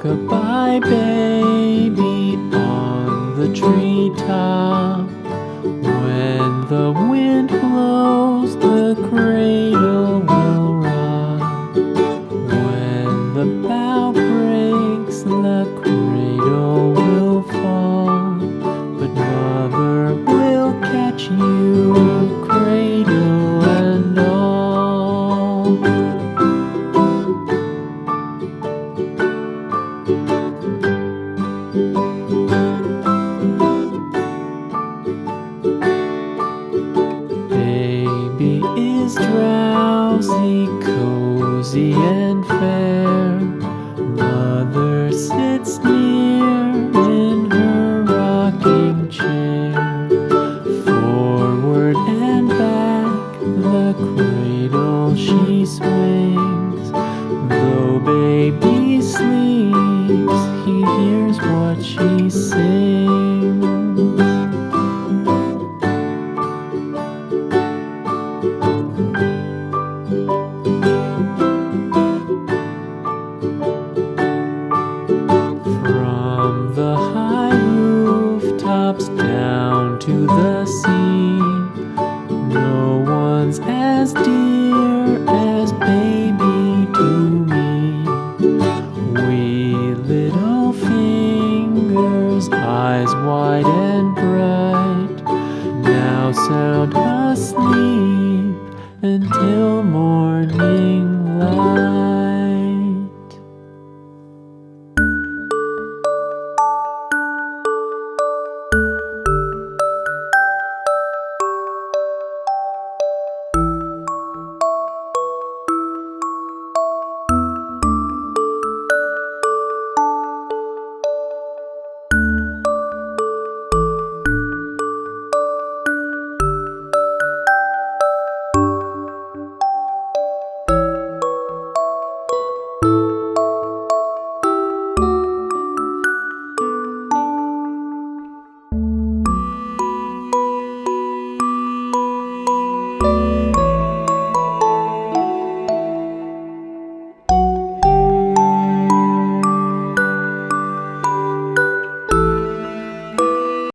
Rock-a-bye baby on the treetop. When the wind blows, the cradle will rock. When the bough breaks, the cradle will fall. But mother will catch you, cradle and all. Baby is drowsy, cozy and fair. Mother sits near in her rocking chair. Forward and back the cradle she swings. Though baby sleeps, he hears what she sings. From the high rooftops down to the sea, no one's as dear as baby to me. Wee little fingers, eyes wide and bright, now sound asleep until morning light.